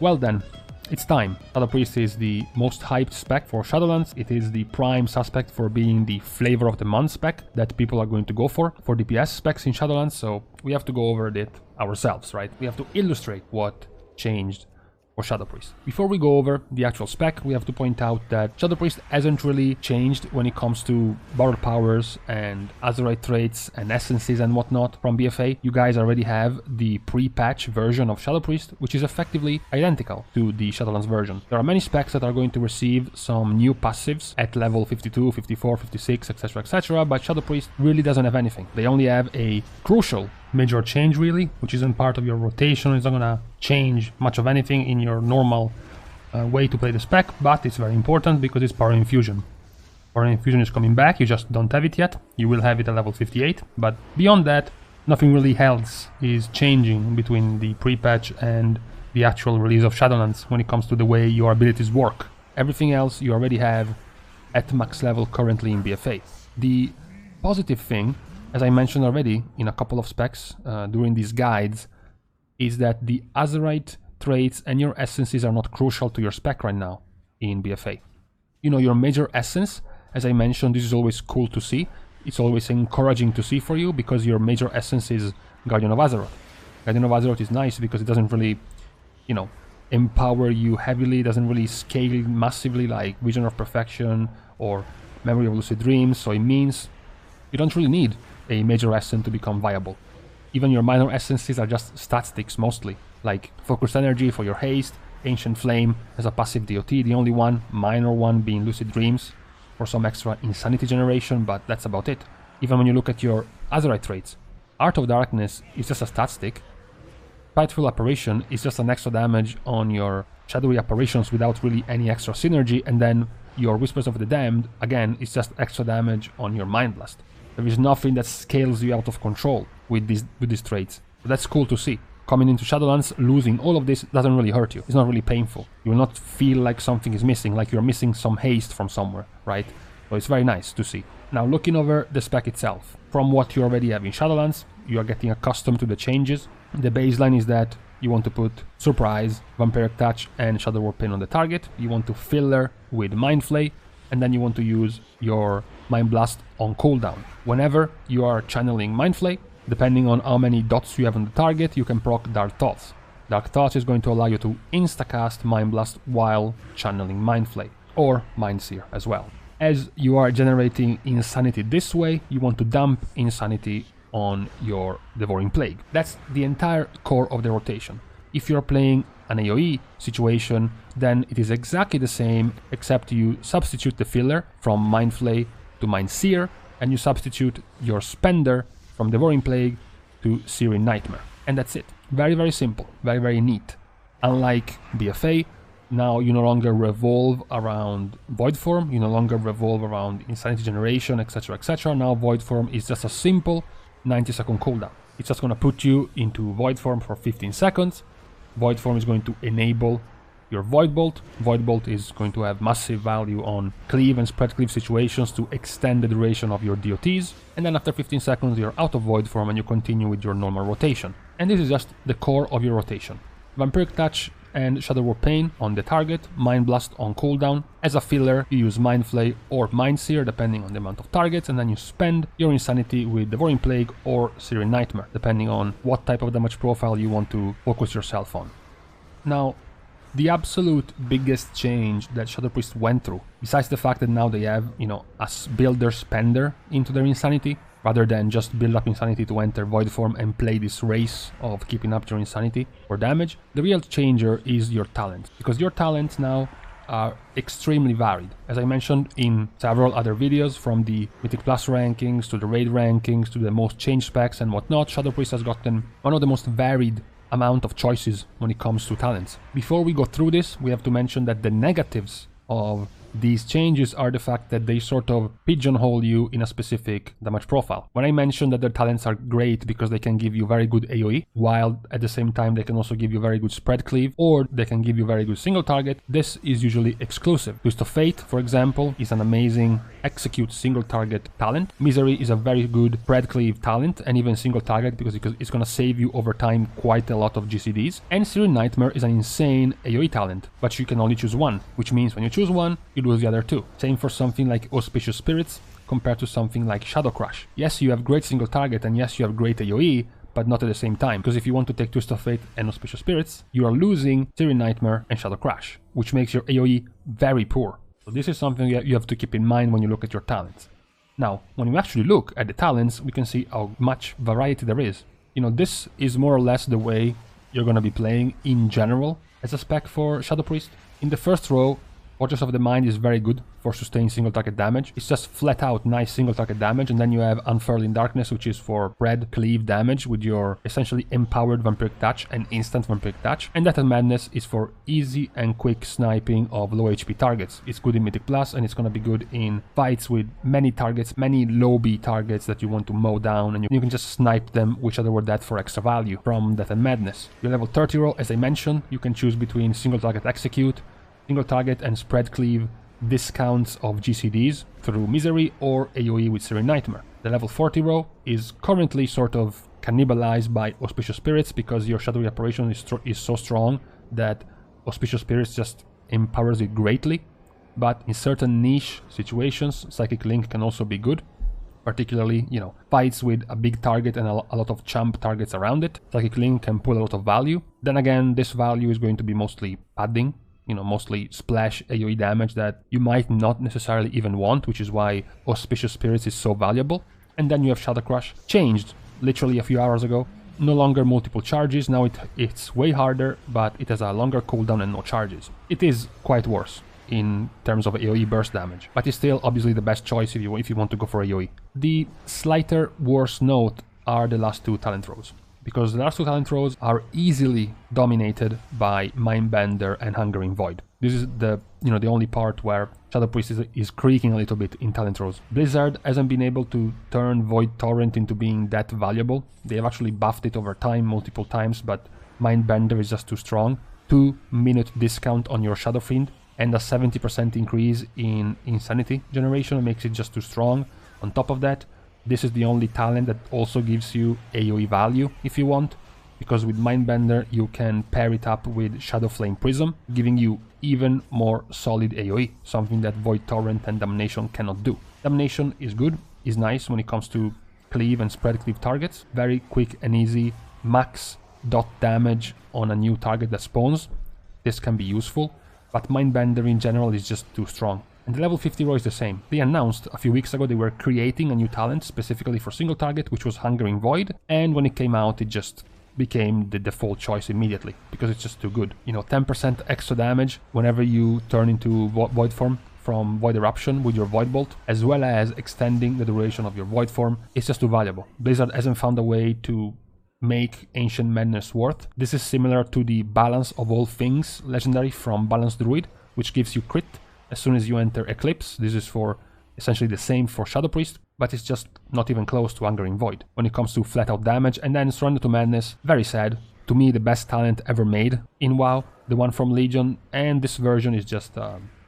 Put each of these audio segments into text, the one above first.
Well then, it's time. ShadowPriest is the most hyped spec for Shadowlands. It is the prime suspect for being the flavor of the month spec that people are going to go for DPS specs in Shadowlands, so we have to go over it ourselves, right? We have to illustrate what changed for ShadowPriest. Before we go over the actual spec, we have to point out that ShadowPriest hasn't really changed when it comes to Borrowed Powers and Azerite traits and essences and whatnot from BFA. You guys already have the pre-patch version of ShadowPriest, which is effectively identical to the Shadowlands version. There are many specs that are going to receive some new passives at level 52, 54, 56, etc, but ShadowPriest really doesn't have anything. They only have a crucial major change, really, which isn't part of your rotation. It's not gonna change much of anything in your normal way to play the spec, but it's very important because it's Power Infusion. Power Infusion is coming back, you just don't have it yet. You will have it at level 58, but beyond that, nothing really else is changing between the pre-patch and the actual release of Shadowlands when it comes to the way your abilities work. Everything else you already have at max level currently in BFA. The positive thing, as I mentioned already in a couple of specs during these guides, is that the Azerite traits and your essences are not crucial to your spec right now in BFA. You know, your major essence, as I mentioned, this is always cool to see. It's always encouraging to see for you because your major essence is Guardian of Azeroth. Guardian of Azeroth is nice because it doesn't really, you know, empower you heavily, doesn't really scale massively like Vision of Perfection or Memory of Lucid Dreams, so it means you don't really need a major essence to become viable. Even your minor essences are just stat sticks mostly, like Focused Energy for your haste, Ancient Flame as a passive DOT, the only one, minor one being Lucid Dreams for some extra insanity generation, but that's about it. Even when you look at your Azerite traits, Art of Darkness is just a stat stick, Spiteful Apparition is just an extra damage on your shadowy apparitions without really any extra synergy, and then your Whispers of the Damned, again, is just extra damage on your Mind Blast. There is nothing that scales you out of control with these traits. So that's cool to see. Coming into Shadowlands, losing all of this doesn't really hurt you. It's not really painful. You will not feel like something is missing, like you're missing some haste from somewhere, right? So it's very nice to see. Now, looking over the spec itself, from what you already have in Shadowlands, you are getting accustomed to the changes. The baseline is that you want to put Surprise, Vampiric Touch, and Shadow Warp Pain on the target. You want to filler with Mind Flay, and then you want to use your Mind Blast on cooldown. Whenever you are channeling Mind Flay, depending on how many dots you have on the target, you can proc Dark Thoughts. Dark Thoughts is going to allow you to instacast Mind Blast while channeling Mind Flay, or Mind Seer as well. As you are generating Insanity this way, you want to dump Insanity on your Devouring Plague. That's the entire core of the rotation. If you're playing an AoE situation, then it is exactly the same, except you substitute the filler from Mind Flay to Mind Seer, and you substitute your spender from Devouring Plague to Searing Nightmare. And that's it. Very, very simple. Very, very neat. Unlike BFA, now you no longer revolve around Void Form, you no longer revolve around Insanity Generation, etc, etc. Now Void Form is just a simple 90-second cooldown. It's just going to put you into Void Form for 15 seconds. Void Form is going to enable your Void Bolt. Void Bolt is going to have massive value on cleave and spread cleave situations to extend the duration of your DOTs. And then after 15 seconds, you're out of Void Form and you continue with your normal rotation. And this is just the core of your rotation. Vampiric Touch and Shadow Warp Pain on the target, Mind Blast on cooldown. As a filler, you use Mind Flay or Mind Seer, depending on the amount of targets, and then you spend your Insanity with Devouring Plague or Searing Nightmare, depending on what type of damage profile you want to focus yourself on. Now, the absolute biggest change that ShadowPriest went through, besides the fact that now they have, you know, a builder spender into their Insanity, rather than just build up Insanity to enter Void Form and play this race of keeping up your Insanity for damage, the real changer is your talent, because your talents now are extremely varied. As I mentioned in several other videos, from the Mythic Plus rankings to the raid rankings to the most changed specs and whatnot, ShadowPriest has gotten one of the most varied amount of choices when it comes to talents. Before we go through this, we have to mention that the negatives of These changes are the fact that they sort of pigeonhole you in a specific damage profile. When I mentioned that their talents are great because they can give you very good AoE, while at the same time they can also give you very good spread cleave, or they can give you very good single target, this is usually exclusive. Twist of Fate, for example, is an amazing execute single target talent. Misery is a very good spread cleave talent, and even single target because it's going to save you over time quite a lot of GCDs. And Searing Nightmare is an insane AoE talent, but you can only choose one, which means when you choose one, you lose the other two. Same for something like Auspicious Spirits compared to something like Shadow Crash. Yes, you have great single target, and yes, you have great AoE, but not at the same time, because if you want to take Twist of Fate and Auspicious Spirits, you are losing Searing Nightmare and Shadow Crash, which makes your AoE very poor. So this is something you have to keep in mind when you look at your talents. Now, when we actually look at the talents, we can see how much variety there is. You know, this is more or less the way you're going to be playing in general as a spec for Shadow Priest. In the first row, Fortress of the Mind is very good for sustained single target damage. It's just flat out nice single target damage, and then you have Unfurling Darkness, which is for spread cleave damage with your essentially empowered Vampiric Touch and instant Vampiric Touch. And Death and Madness is for easy and quick sniping of low HP targets. It's good in Mythic Plus, and it's gonna be good in fights with many targets, many low B targets that you want to mow down, and you can just snipe them, which other were dead for extra value from Death and Madness. Your level 30 row, as I mentioned, you can choose between single target execute, single target and spread cleave discounts of GCDs through Misery or AoE with Searing Nightmare. The level 40 row is currently sort of cannibalized by Auspicious Spirits because your Shadowy Apparition is so strong that Auspicious Spirits just empowers it greatly. But in certain niche situations, Psychic Link can also be good. Particularly, you know, fights with a big target and a lot of chump targets around it. Psychic Link can pull a lot of value. Then again, this value is going to be mostly padding. You know, mostly splash AoE damage that you might not necessarily even want, which is why Auspicious Spirits is so valuable. And then you have Shadow Crush, changed literally a few hours ago. No longer multiple charges, now it's way harder, but it has a longer cooldown and no charges. It is quite worse in terms of AoE burst damage, but it's still obviously the best choice if you want to go for AoE. The slighter worse note are the last two talent rows, because the last two talent rows are easily dominated by Mindbender and Hungering Void. This is the only part where Shadow Priest is creaking a little bit in talent rows. Blizzard hasn't been able to turn Void Torrent into being that valuable. They have actually buffed it over time multiple times, but Mindbender is just too strong. 2-minute discount on your Shadow Fiend and a 70% increase in Insanity generation makes it just too strong. On top of that, this is the only talent that also gives you AoE value if you want, because with Mindbender you can pair it up with Shadow Flame Prism, giving you even more solid AoE, something that Void Torrent and Damnation cannot do. Damnation is good, is nice when it comes to cleave and spread cleave targets. Very quick and easy, max dot damage on a new target that spawns. This can be useful, but Mindbender in general is just too strong. And the level 50 row is the same. They announced a few weeks ago they were creating a new talent specifically for single target, which was Hungering Void, and when it came out it just became the default choice immediately, because it's just too good. You know, 10% extra damage whenever you turn into Void form from Void Eruption with your Void Bolt, as well as extending the duration of your Void form. It's just too valuable. Blizzard hasn't found a way to make Ancient Madness worth. This is similar to the Balance of All Things legendary from Balance Druid, which gives you crit as soon as you enter Eclipse. This is for essentially the same for Shadow Priest, but it's just not even close to Hungering Void when it comes to flat out damage. And then Surrender to Madness, very sad. To me, the best talent ever made in WoW, the one from Legion, and this version is just,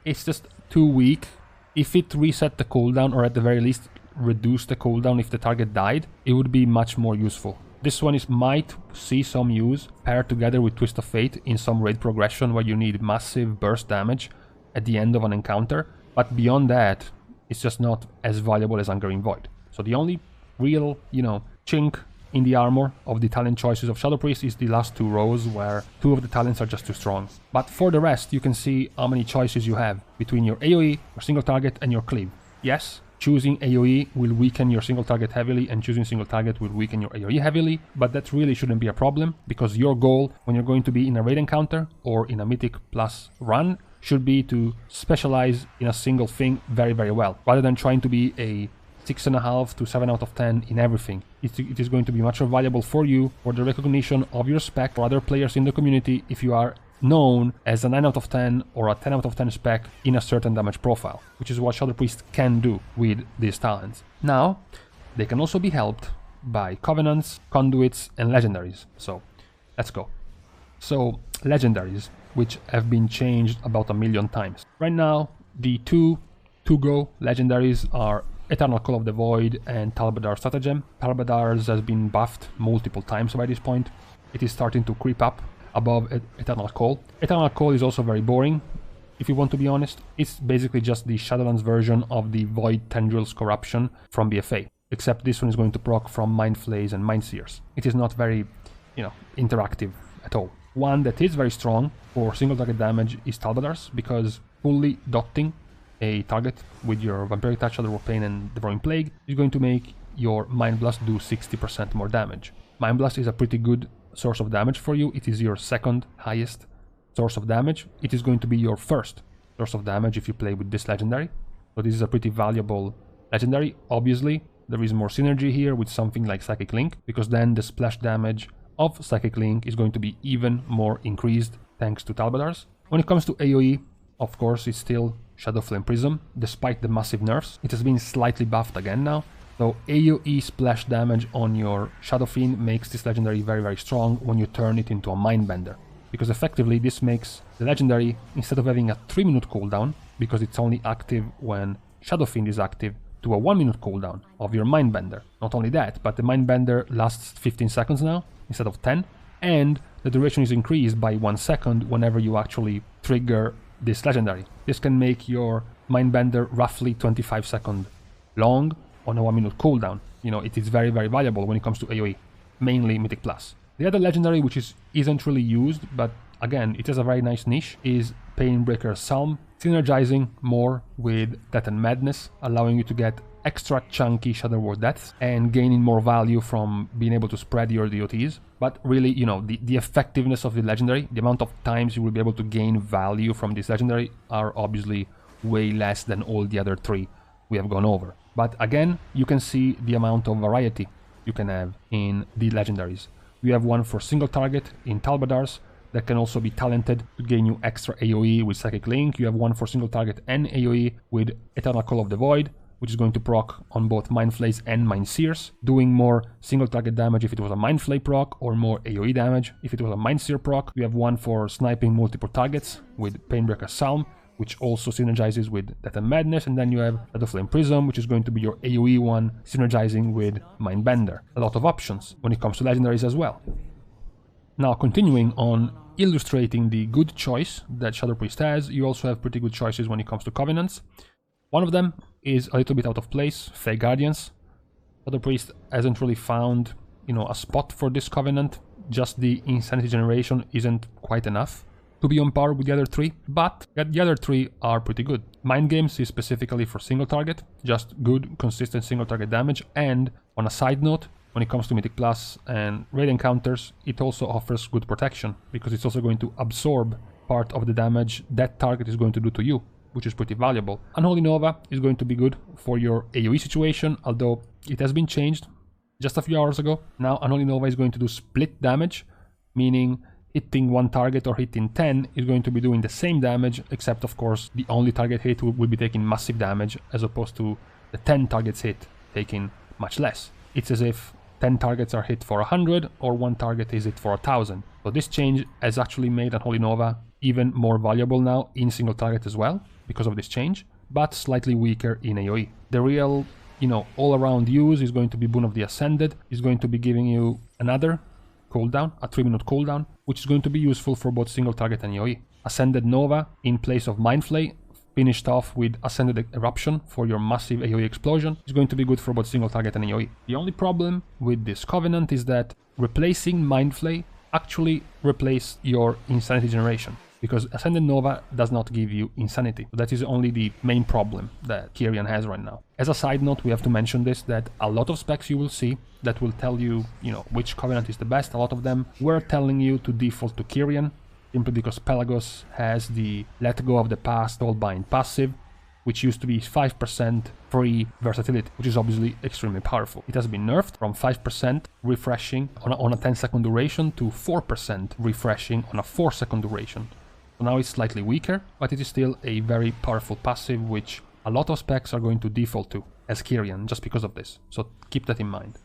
it's just too weak. If it reset the cooldown, or at the very least reduce the cooldown if the target died, it would be much more useful. This one might see some use paired together with Twist of Fate in some raid progression where you need massive burst damage at the end of an encounter, but beyond that, it's just not as valuable as Hungering Void. So the only real, chink in the armor of the talent choices of Shadow Priest is the last two rows, where two of the talents are just too strong. But for the rest, you can see how many choices you have between your AoE, your single target, and your cleave. Yes, choosing AoE will weaken your single target heavily, and choosing single target will weaken your AoE heavily, but that really shouldn't be a problem, because your goal when you're going to be in a raid encounter or in a Mythic Plus run should be to specialize in a single thing very, very well, rather than trying to be a 6.5 to 7 out of 10 in everything. It is going to be much more valuable for you, for the recognition of your spec, for other players in the community, if you are known as a 9 out of 10 or a 10 out of 10 spec in a certain damage profile, which is what ShadowPriest can do with these talents. Now, they can also be helped by Covenants, Conduits, and Legendaries. So, let's go. So, Legendaries, which have been changed about 1,000,000 times. Right now, the two to-go Legendaries are Eternal Call of the Void and Talbadar Stratagem. Talbadar's has been buffed multiple times by this point. It is starting to creep up above Eternal Call. Eternal Call is also very boring, if you want to be honest. It's basically just the Shadowlands version of the Void Tendrils Corruption from BFA, except this one is going to proc from Mind Flays and Mind Seers. It is not very, interactive at all. One that is very strong for single target damage is Talbadar's, because fully dotting a target with your Vampiric Touch, Shadow of Pain, and Devouring Plague is going to make your Mind Blast do 60% more damage. Mind Blast is a pretty good source of damage for you. It is your second highest source of damage. It is going to be your first source of damage if you play with this legendary. So this is a pretty valuable legendary. Obviously, there is more synergy here with something like Psychic Link, because then the splash damage of Psychic Link is going to be even more increased thanks to Talbadar's. When it comes to AoE, of course, it's still Shadow Flame Prism, despite the massive nerfs. It has been slightly buffed again now. So AoE splash damage on your Shadow Fiend makes this legendary very, very strong when you turn it into a Mindbender. Because effectively this makes the legendary, instead of having a 3-minute cooldown, because it's only active when Shadow Fiend is active, to a 1-minute cooldown of your Mindbender. Not only that, but the Mindbender lasts 15 seconds now, instead of 10, and the duration is increased by 1 second whenever you actually trigger this legendary. This can make your Mindbender roughly 25 seconds long on a 1-minute cooldown. It is very, very valuable when it comes to AoE, mainly Mythic Plus. The other legendary, which isn't really used, but again, it has a very nice niche, is Painbreaker Psalm, synergizing more with Death and Madness, allowing you to get extra chunky Shadow Ward deaths and gaining more value from being able to spread your DOTs. But really, the effectiveness of the legendary, the amount of times you will be able to gain value from this legendary are obviously way less than all the other three we have gone over. But again, you can see the amount of variety you can have in the legendaries. You have one for single target in Talbadar's that can also be talented to gain you extra AoE with Psychic Link. You have one for single target and AoE with Eternal Call of the Void, which is going to proc on both Mind Flays and Mind Seers, doing more single target damage if it was a Mind Flay proc, or more AoE damage if it was a Mind Seer proc. You have one for sniping multiple targets with Painbreaker Psalm, which also synergizes with Death and Madness, and then you have Shadow Flame Prism, which is going to be your AoE one, synergizing with Mindbender. A lot of options when it comes to legendaries as well. Now, continuing on illustrating the good choice that ShadowPriest has, you also have pretty good choices when it comes to Covenants. One of them is a little bit out of place, Fey Guardians. ShadowPriest hasn't really found, a spot for this Covenant. Just the Insanity generation isn't quite enough to be on par with the other three, but the other three are pretty good. Mind Games is specifically for single target, just good, consistent single target damage, and on a side note, when it comes to Mythic Plus and raid encounters, it also offers good protection, because it's also going to absorb part of the damage that target is going to do to you, which is pretty valuable. Unholy Nova is going to be good for your AoE situation, although it has been changed just a few hours ago. Now Unholy Nova is going to do split damage, meaning hitting one target or hitting 10 is going to be doing the same damage, except of course the only target hit will be taking massive damage, as opposed to the 10 targets hit taking much less. It's as if 10 targets are hit for 100 or one target is hit for 1000. So this change has actually made Unholy Nova even more valuable now in single target as well, because of this change, but slightly weaker in AoE. The real, all-around use is going to be Boon of the Ascended. Is going to be giving you another cooldown, a 3-minute cooldown, which is going to be useful for both single target and AoE. Ascended Nova in place of Mind Flay, finished off with Ascended Eruption for your massive AoE explosion, is going to be good for both single target and AoE. The only problem with this Covenant is that replacing Mind Flay actually replaces your Insanity generation, because Ascended Nova does not give you Insanity. That is only the main problem that Kyrian has right now. As a side note, we have to mention this, that a lot of specs you will see that will tell you, which Covenant is the best. A lot of them were telling you to default to Kyrian, simply because Pelagos has the Let Go of the Past Old Bind passive, which used to be 5% free versatility, which is obviously extremely powerful. It has been nerfed from 5% refreshing on a 10-second duration to 4% refreshing on a 4-second duration. So now it's slightly weaker, but it is still a very powerful passive, which a lot of specs are going to default to as Kyrian just because of this. So keep that in mind.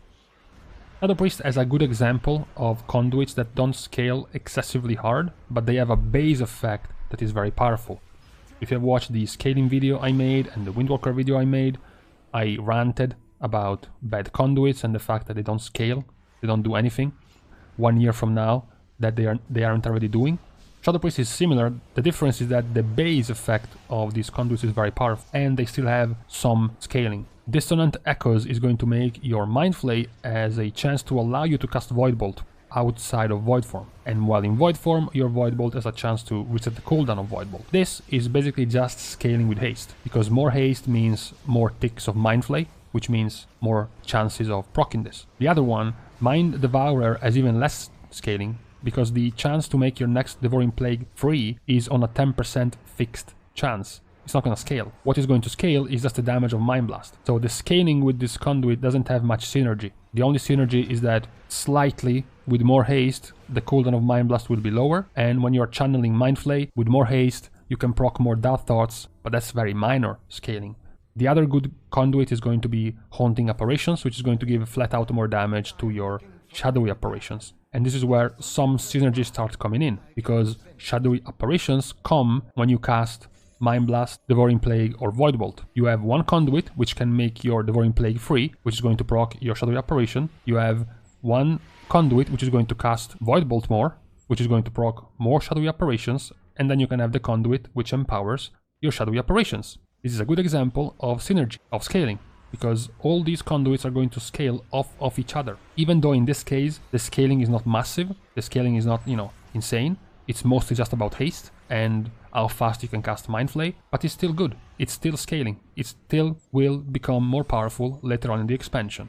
SpriestScaling has a good example of conduits that don't scale excessively hard, but they have a base effect that is very powerful. If you have watched the scaling video I made and the Windwalker video I made, I ranted about bad conduits and the fact that they don't scale, they don't do anything 1 year from now that they aren't already doing. SpriestScaling is similar. The difference is that the base effect of these conduits is very powerful and they still have some scaling. Dissonant Echoes is going to make your Mind Flay as a chance to allow you to cast Void Bolt outside of Void Form, and while in Void Form your Void Bolt has a chance to reset the cooldown of Void Bolt. This is basically just scaling with haste, because more haste means more ticks of Mind Flay, which means more chances of proccing this. The other one, Mind Devourer, has even less scaling, because the chance to make your next Devouring Plague free is on a 10% fixed chance. It's not going to scale. What is going to scale is just the damage of Mind Blast. So the scaling with this conduit doesn't have much synergy. The only synergy is that slightly with more haste, the cooldown of Mind Blast will be lower, and when you're channeling Mind Flay, with more haste, you can proc more Dark Thoughts, but that's very minor scaling. The other good conduit is going to be Haunting Apparitions, which is going to give flat out more damage to your shadowy apparitions. And this is where some synergy starts coming in, because shadowy apparitions come when you cast Mind Blast, Devouring Plague, or Void Bolt. You have one conduit which can make your Devouring Plague free, which is going to proc your shadowy apparition. You have one conduit which is going to cast Void Bolt more, which is going to proc more shadowy apparitions, and then you can have the conduit which empowers your shadowy apparitions. This is a good example of synergy, of scaling, because all these conduits are going to scale off of each other. Even though in this case the scaling is not massive, the scaling is not, insane, it's mostly just about haste and how fast you can cast Mind Flay, but it's still good. It's still scaling. It still will become more powerful later on in the expansion.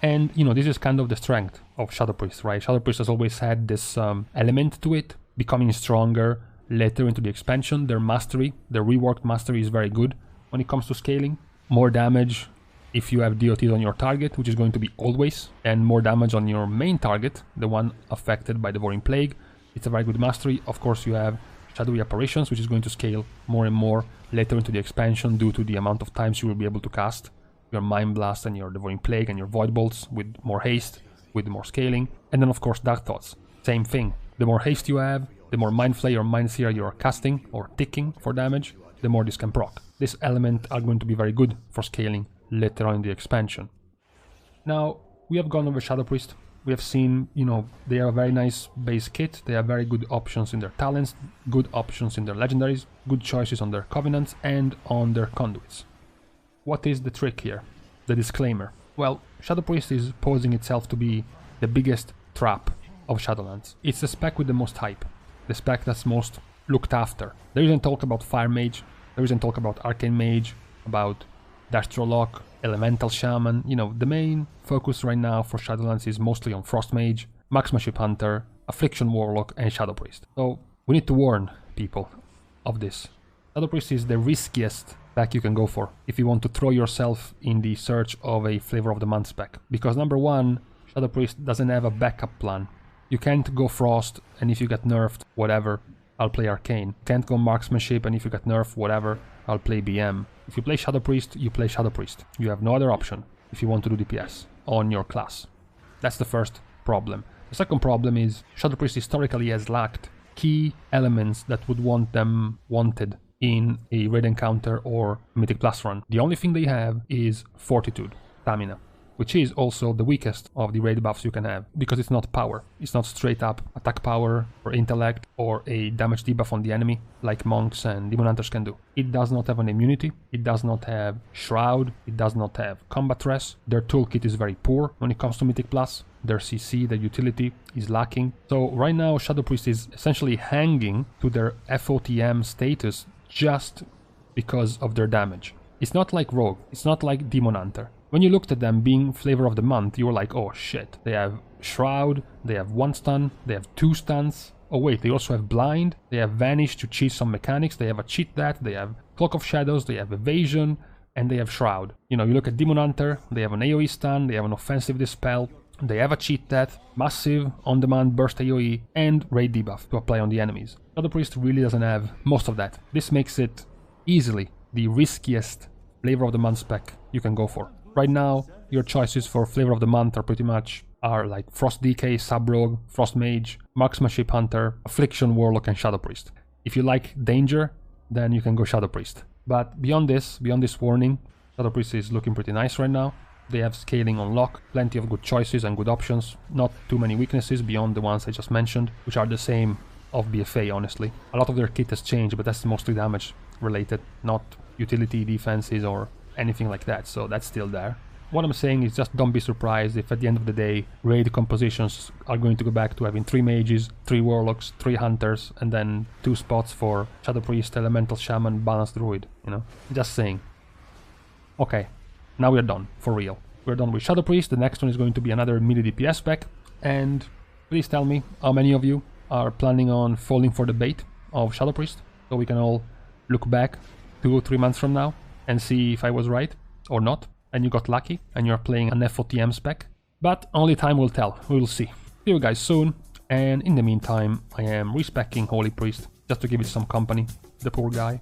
And, this is kind of the strength of SpriestScaling, right? SpriestScaling has always had this element to it, becoming stronger later into the expansion. Their mastery, their reworked mastery is very good when it comes to scaling. More damage if you have DOTs on your target, which is going to be always, and more damage on your main target, the one affected by Devouring Plague. It's a very good mastery. Of course, you have Shadowy Apparitions, which is going to scale more and more later into the expansion due to the amount of times you will be able to cast your Mind Blast and your Devouring Plague and your Void Bolts with more haste, with more scaling. And then of course Dark Thoughts, same thing. The more haste you have, the more Mind Flay or Mind Seer you are casting or ticking for damage, the more this can proc. This element are going to be very good for scaling later on in the expansion. Now, we have gone over SpriestScaling. We have seen, they have a very nice base kit, they have very good options in their talents, good options in their legendaries, good choices on their covenants and on their conduits. What is the trick here? The disclaimer. Well, SpriestScaling is posing itself to be the biggest trap of Shadowlands. It's the spec with the most hype, the spec that's most looked after. There isn't talk about Fire Mage, there isn't talk about Arcane Mage, about Destrolock, Elemental Shaman. The main focus right now for Shadowlands is mostly on Frost Mage, Marksmanship Hunter, Affliction Warlock and Shadow Priest. So we need to warn people of this. Shadow Priest is the riskiest spec you can go for if you want to throw yourself in the search of a Flavor of the Month spec. Because number one, Shadow Priest doesn't have a backup plan. You can't go Frost and if you get nerfed, whatever, I'll play Arcane. You can't go Marksmanship and if you get nerfed, whatever, I'll play BM. If you play Shadow Priest, you play Shadow Priest. You have no other option if you want to do DPS on your class. That's the first problem. The second problem is Shadow Priest historically has lacked key elements that would want them wanted in a raid encounter or Mythic Plus run. The only thing they have is Fortitude, Stamina, which is also the weakest of the raid buffs you can have, because it's not power. It's not straight up attack power or intellect or a damage debuff on the enemy like monks and demon hunters can do. It does not have an immunity, it does not have shroud, it does not have combat res. Their toolkit is very poor when it comes to Mythic Plus. Their CC, their utility is lacking. So right now Shadow Priest is essentially hanging to their FOTM status just because of their damage. It's not like Rogue, it's not like Demon Hunter. When you looked at them being Flavor of the Month, you were like, oh shit, they have Shroud, they have 1 stun, they have 2 stuns. Oh wait, they also have Blind, they have Vanish to cheat some mechanics, they have a cheat that, they have Cloak of Shadows, they have Evasion, and they have Shroud. You know, you look at Demon Hunter, they have an AoE stun, they have an offensive dispel, they have a cheat death, massive on-demand burst AoE, and raid debuff to apply on the enemies. Shadow Priest really doesn't have most of that. This makes it easily the riskiest Flavor of the Month spec you can go for. Right now, your choices for Flavor of the Month are like Frost DK, Sub Rogue, Frost Mage, Marksmanship Hunter, Affliction Warlock, and Shadow Priest. If you like danger, then you can go Shadow Priest. But beyond this warning, Shadow Priest is looking pretty nice right now. They have scaling on lock, plenty of good choices and good options, not too many weaknesses beyond the ones I just mentioned, which are the same of BFA, honestly. A lot of their kit has changed, but that's mostly damage related, not utility defenses or anything like that, so that's still there. What I'm saying is just don't be surprised if at the end of the day raid compositions are going to go back to having 3 mages, 3 warlocks, 3 hunters, and then 2 spots for Shadow Priest, Elemental Shaman, Balanced Druid, you know? Just saying. Okay, now we're done, for real. We're done with Shadow Priest, the next one is going to be another melee DPS spec, and please tell me how many of you are planning on falling for the bait of Shadow Priest, so we can all look back 2 or 3 months from now and see if I was right or not, and you got lucky and you're playing an FOTM spec. But only time will tell, we will see. See you guys soon, and in the meantime I am respecking Holy Priest just to give it some company, the poor guy.